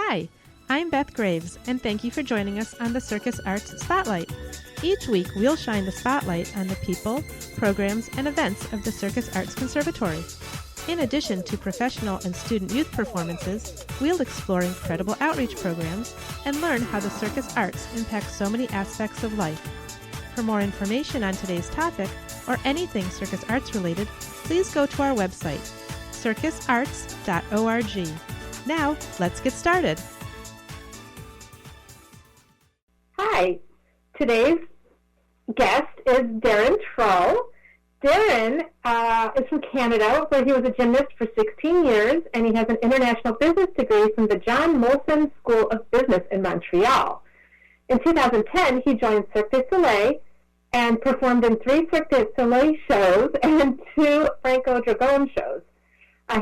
Hi, I'm Beth Graves, and thank you for joining us on the Circus Arts Spotlight. Each week, we'll shine the spotlight on the people, programs, and events of the Circus Arts Conservatory. In addition to professional and student youth performances, we'll explore incredible outreach programs and learn how the circus arts impact so many aspects of life. For more information on today's topic, or anything circus arts related, please go to our website, circusarts.org. Now, let's get started. Hi, today's guest is Darren TRULL. Darren is from Canada, where he was a gymnast for 16 years, and he has an international business degree from the John Molson School of Business in Montreal. In 2010, he joined Cirque Du Soleil and performed in 3 Cirque Du Soleil shows and 2 Franco Dragone shows.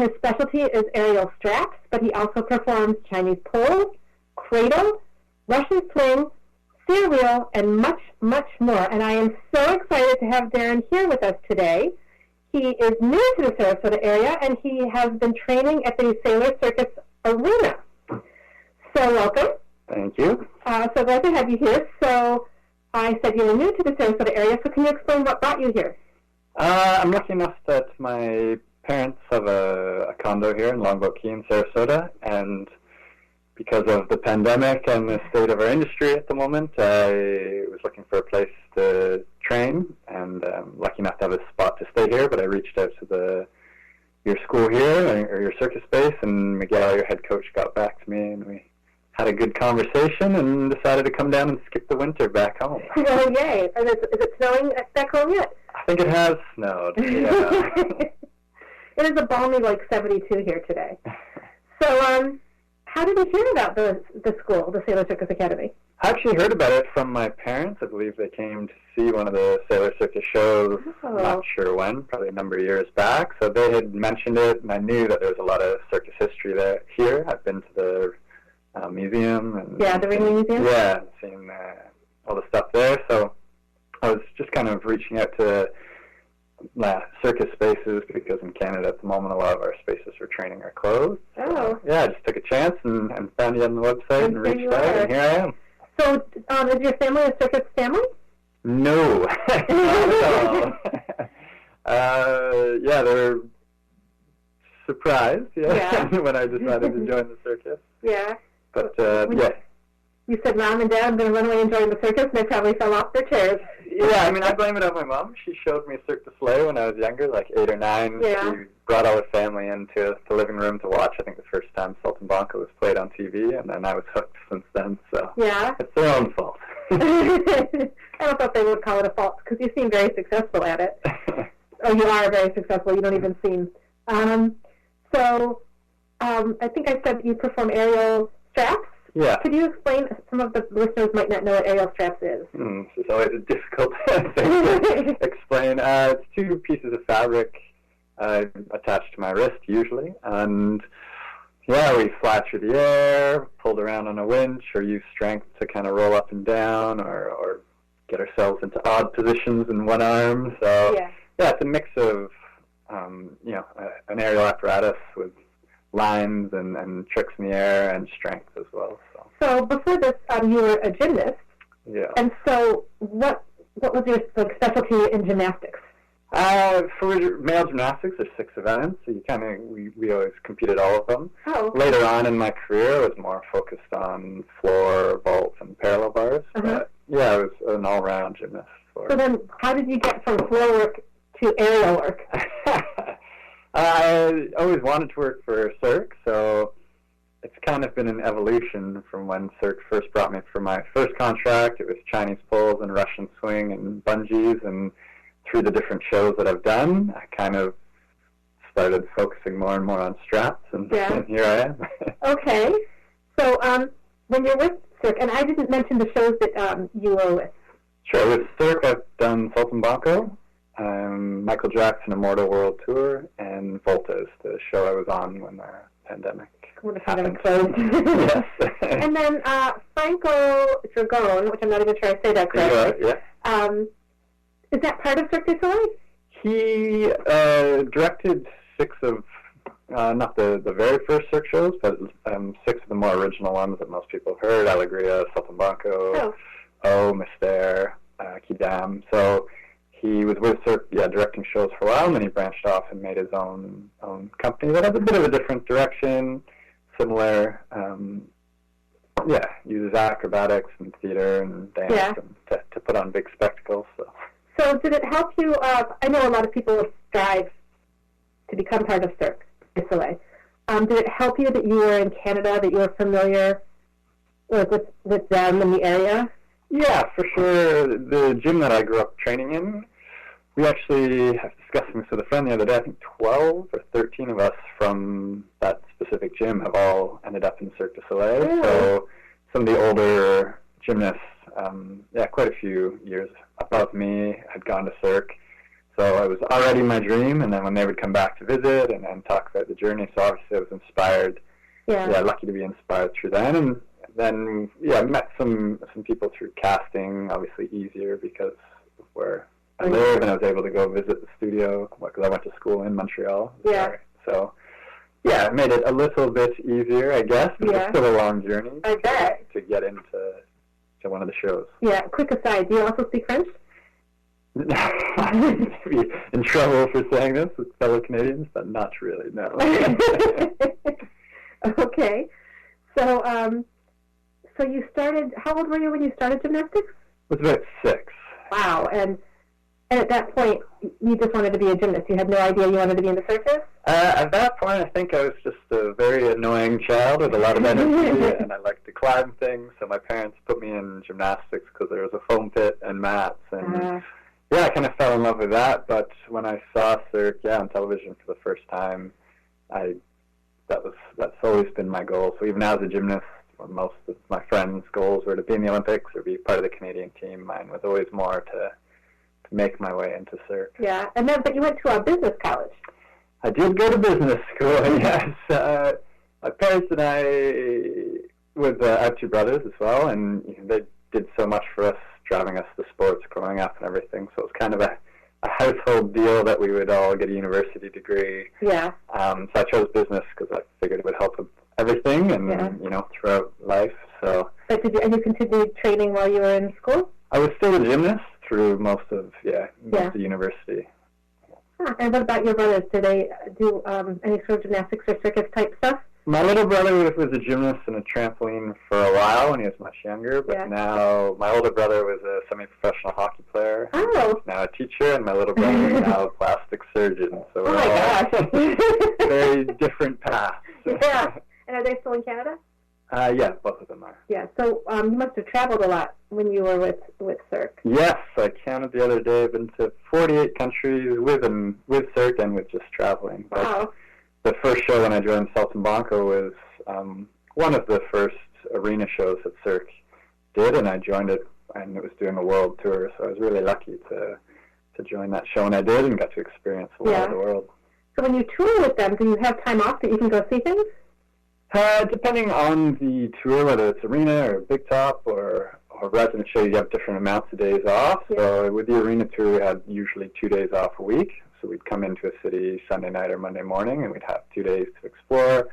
His specialty is aerial straps, but he also performs Chinese poles, cradle, Russian swing, Cyr Wheel, and much, much more. And I am so excited to have Darren here with us today. He is new to the Sarasota area, and he has been training at the Sailor Circus Arena. So welcome. Thank you. So glad to have you here. So I said you were new to the Sarasota area, so can you explain what brought you here? I'm lucky enough that my parents have a condo here in Longboat Key in Sarasota, and because of the pandemic and the state of our industry at the moment, I was looking for a place to train, and I'm lucky enough to have a spot to stay here, but I reached out to your school here, or your circus space, and Miguel, your head coach, got back to me, and we had a good conversation and decided to come down and skip the winter back home. Oh, yay. Is it snowing back home yet? I think it has snowed, yeah. It is a balmy, 72 here today. So, how did you hear about the school, the Sailor Circus Academy? I actually heard about it from my parents. I believe they came to see one of the Sailor Circus shows, not sure when, probably a number of years back. So they had mentioned it, and I knew that there was a lot of circus history here. I've been to the museum. And the Ringling Museum? Yeah, seen all the stuff there. So I was just kind of reaching out to circus spaces, because in Canada at the moment a lot of our spaces for training are closed. Oh. Yeah, I just took a chance and found you on the website and reached out, and here I am. So is your family a circus family? No, not at all. Yeah, they're surprised when I decided to join the circus. Yeah. But, You said Mom and Dad are going to run away and join the circus, and they probably fell off their chairs. Yeah, I mean, I blame it on my mom. She showed me Cirque du Soleil when I was younger, 8 or 9. Yeah. She brought all her family into the living room to watch. I think the first time Saltimbanco was played on TV, and then I was hooked since then. So it's their own fault. I don't think they would call it a fault, because you seem very successful at it. Oh, you are very successful. You don't even seem. I think I said you perform aerial straps. Yeah. Could you explain? Some of the listeners might not know what aerial straps is. This is always a difficult thing to explain. It's 2 pieces of fabric attached to my wrist, usually. And, we fly through the air, pulled around on a winch, or use strength to kind of roll up and down, or get ourselves into odd positions in one arm. So, it's a mix of, an aerial apparatus with lines and tricks in the air and strength as well. So before this, you were a gymnast. Yeah. And so what was your specialty in gymnastics? For male gymnastics, there's 6 events. So we always competed all of them. Oh. Okay. Later on in my career, I was more focused on floor, vaults, and parallel bars. But I was an all-round gymnast. So then, how did you get from floor work to aerial work? I always wanted to work for Cirque, so it's kind of been an evolution from when Cirque first brought me for my first contract. It was Chinese poles and Russian swing and Bungees, and through the different shows that I've done, I kind of started focusing more and more on straps, and here I am. Okay. So when you're with Cirque, and I didn't mention the shows that you were with. Sure, with Cirque I've done Saltimbanco, Michael Jackson Immortal World Tour, and Volta is the show I was on when the pandemic happened. Yes. And then Franco Dragone, which I'm not even sure I say that correctly. Is that part of Cirque du Soleil? He directed 6 of not the very first Cirque shows, but 6 of the more original ones that most people have heard: Alegria, Saltimbanco, Mystère, Kidam. So he was with Cirque, directing shows for a while, and then he branched off and made his own company that has a bit of a different direction, similar. Uses acrobatics and theater and dance and to put on big spectacles. So did it help you? I know a lot of people strive to become part of Cirque Du Soleil. Did it help you that you were in Canada, that you were familiar with them in the area? Yeah, for sure. The gym that I grew up training in, we actually, I was discussing this with a friend the other day, I think 12 or 13 of us from that specific gym have all ended up in Cirque du Soleil. Really? So some of the older gymnasts, quite a few years above me had gone to Cirque. So it was already my dream, and then when they would come back to visit and talk about the journey, so obviously I was inspired. Lucky to be inspired through them. And then, I met some people through casting, obviously easier because of where I live, and I was able to go visit the studio because I went to school in Montreal. So, it made it a little bit easier, I guess, but it's still a long journey to get into one of the shows. Yeah, quick aside, do you also speak French? I'm be in trouble for saying this with fellow Canadians, but not really, no. Okay. So you started, how old were you when you started gymnastics? I was about 6. Wow, and at that point, you just wanted to be a gymnast. You had no idea you wanted to be in the circus? At that point, I think I was just a very annoying child with a lot of energy, and I liked to climb things, so my parents put me in gymnastics because there was a foam pit and mats, and I kind of fell in love with that. But when I saw Cirque, on television for the first time, that's always been my goal. So even as a gymnast, most of my friends' goals were to be in the Olympics or be part of the Canadian team. Mine was always more to make my way into Cirque. Yeah, and then, but you went to a business college. I did go to business school, yes. My parents and I have 2 brothers as well, and they did so much for us, driving us to sports growing up and everything, so it was kind of a household deal that we would all get a university degree. Yeah. So I chose business because I figured it would help with everything and, throughout life. So. But you continued training while you were in school? I was still a gymnast through most of the university. And what about your brothers? Do they do any sort of gymnastics or circus type stuff? My little brother was a gymnast and a trampoline for a while when he was much younger, but now my older brother was a semi-professional hockey player. Oh. He's now a teacher, and my little brother is now a plastic surgeon. So we're gosh. very different paths. Yeah. And are they still in Canada? Yeah, both of them are. Yeah, so you must have traveled a lot when you were with Cirque. Yes, I counted the other day. I've been to 48 countries with Cirque and with just traveling. But wow. The first show when I joined Saltimbanco was one of the first arena shows that Cirque did, and I joined it, and it was doing a world tour, so I was really lucky to join that show, and I did, and got to experience a lot of the world. So when you tour with them, do you have time off that you can go see things? Depending on the tour, whether it's arena or big top or resident show, you have different amounts of days off. Yeah. So with the arena tour, we had usually 2 days off a week. So we'd come into a city Sunday night or Monday morning, and we'd have 2 days to explore.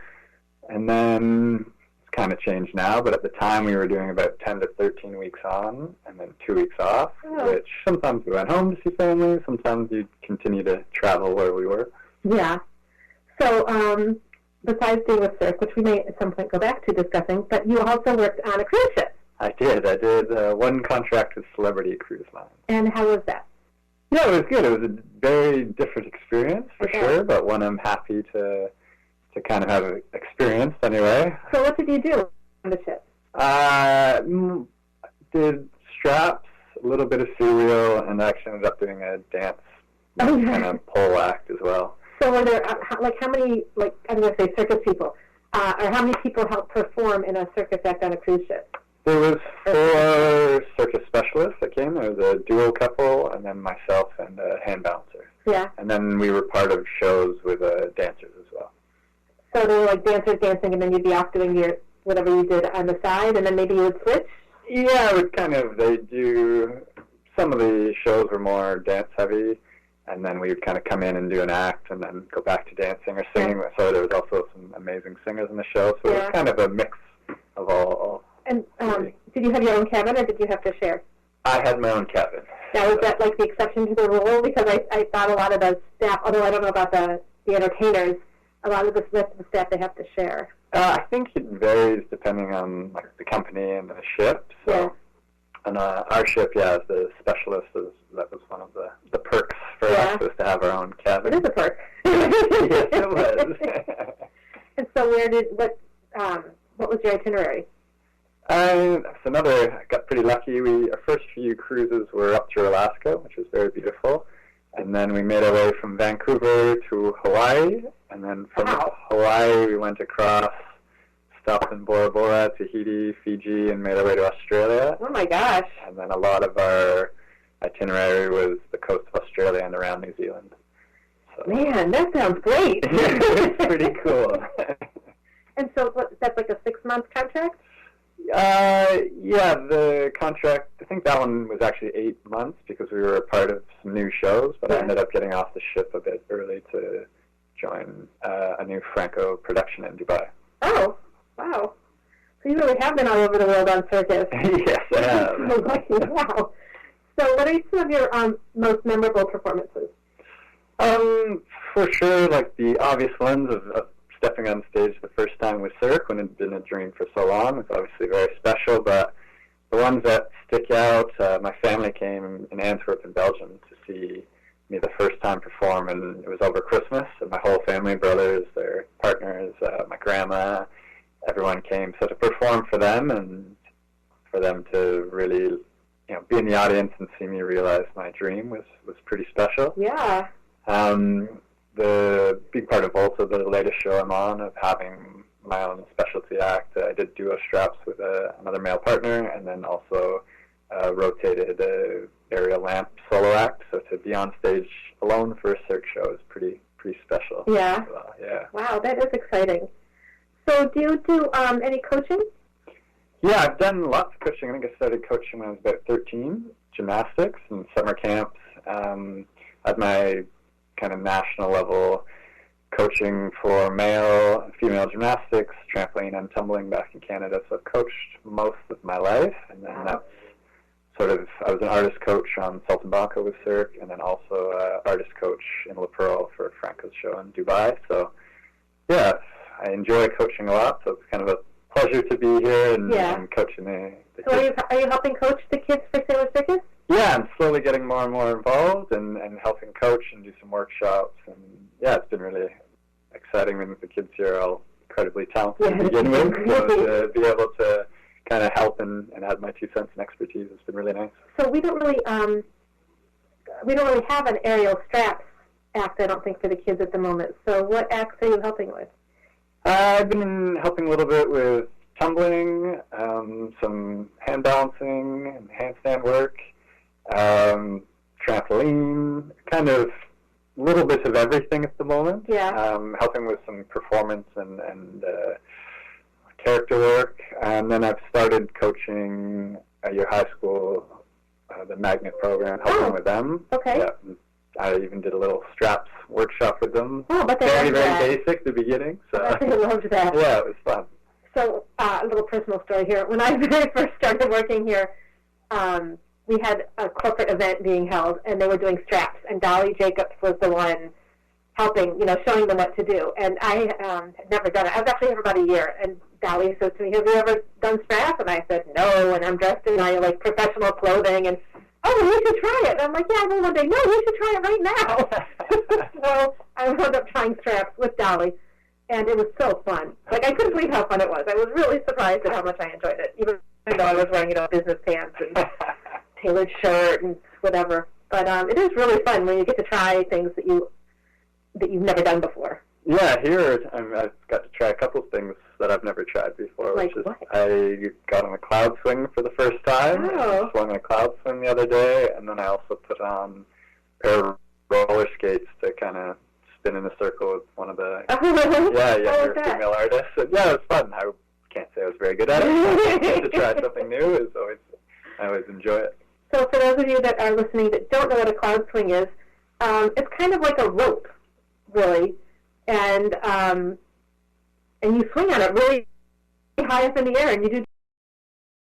And then it's kind of changed now, but at the time we were doing about 10 to 13 weeks on and then 2 weeks off, which sometimes we went home to see family, sometimes you'd continue to travel where we were. Yeah. So besides being with Cirque, which we may at some point go back to discussing, but you also worked on a cruise ship. I did one contract with Celebrity Cruise Line. And how was that? Yeah, it was good. It was a very different experience, for sure, but one I'm happy to kind of have experienced anyway. So what did you do on the ship? Did straps, a little bit of Cyr Wheel, and actually ended up doing a dance kind of pole act as well. So were there, how many, I'm going to say circus people, or how many people helped perform in a circus act on a cruise ship? There was 4 circus specialists that came. There was a duo couple, and then myself and a hand bouncer. Yeah. And then we were part of shows with dancers as well. So they were dancers dancing, and then you'd be off doing whatever you did on the side, and then maybe you would switch? Yeah, it would they do, some of the shows were more dance heavy, and then we would kind of come in and do an act and then go back to dancing or singing. Yeah. So there was also some amazing singers in the show. So it was kind of a mix of all. And did you have your own cabin, or did you have to share? I had my own cabin. Now, was that like the exception to the rule? Because I thought a lot of the staff, although I don't know about the entertainers, a lot of the rest of the staff, they have to share. I think it varies depending on like the company and the ship. So, and our ship, as the specialist, that was one of the perks for us, was to have our own cabin. It is a perk. Yes, it was. And so, what was your itinerary? I got pretty lucky. Our first few cruises were up through Alaska, which was very beautiful. And then we made our way from Vancouver to Hawaii. And then from Hawaii, we went across, stopped in Bora Bora, Tahiti, Fiji, and made our way to Australia. Oh, my gosh. And then a lot of our itinerary was the coast of Australia and around New Zealand. So. Man, that sounds great. It's pretty cool. And so that's like a 6-month contract? The contract, I think that one was actually 8 months because we were a part of some new shows, but I ended up getting off the ship a bit early to join a new Franco production in Dubai. Oh, wow. So you really have been all over the world on circus. Yes, I have. Wow. So what are some of your most memorable performances? For sure, like the obvious ones of stepping on stage the first time with Cirque when it had been a dream for so long was obviously very special, but the ones that stick out, my family came in Antwerp in Belgium to see me the first time perform, and it was over Christmas, and my whole family, brothers, their partners, my grandma, everyone came. So to perform for them and for them to really, be in the audience and see me realize my dream was pretty special. Yeah. The big part of also the latest show I'm on of having my own specialty act. I did duo straps with another male partner, and then also rotated aerial lamp solo act. So to be on stage alone for a Cirque show is pretty special. Yeah. So, yeah. Wow, that is exciting. So do you do any coaching? Yeah, I've done lots of coaching. I think I started coaching when I was about 13, gymnastics and summer camps. At my kind of national level coaching for male and female gymnastics, trampoline and tumbling back in Canada. So I've coached most of my life, and then that's I was an artist coach on Saltimbanco with Cirque, and then also artist coach in La Pearl for Franco's show in Dubai. So yeah, I enjoy coaching a lot, so it's kind of a pleasure to be here and coaching the kids. Are you helping coach the kids for Sailor Circus? Yeah, I'm slowly getting more and more involved and helping coach and do some workshops. And yeah, it's been really exciting. I mean, the kids here are all incredibly talented to begin with. So to be able to kind of help and add my 2 cents and expertise has been really nice. So we don't really have an aerial straps act, I don't think, for the kids at the moment. So what acts are you helping with? I've been helping a little bit with tumbling, some hand balancing and handstand work. Trampoline, kind of little bits of everything at the moment. Yeah. Helping with some performance and character work, and then I've started coaching at your high school, the magnet program, helping with them. Okay. Yeah, I even did a little straps workshop with them. Oh, but they very that. basic at the beginning. So I loved that. Yeah, it was fun. So a little personal story here. When I very first started working here, we had a corporate event being held, and they were doing straps, and Dolly Jacobs was the one helping, showing them what to do. And I had never done it. I was actually here for about a year, and Dolly said to me, "Have you ever done straps?" And I said, "No," and I'm dressed in my professional clothing, and "Oh, well, you should try it." And I'm like, "Yeah, I will one day." "No, you should try it right now." So I wound up trying straps with Dolly, and it was so fun. I couldn't believe how fun it was. I was really surprised at how much I enjoyed it, even though I was wearing, business pants and tailored shirt and whatever. But it is really fun when you get to try things that you've never done before. Yeah, here I've got to try a couple of things that I've never tried before. Like which is what? I got on a cloud swing for the first time. Oh. I swung on a cloud swing the other day, and then I also put on a pair of roller skates to kind of spin in a circle with one of the younger female artists. And yeah, it was fun. I can't say I was very good at it. To try something new I always enjoy it. So for those of you that are listening that don't know what a cloud swing is, it's kind of like a rope, really, and you swing on it really high up in the air, and you do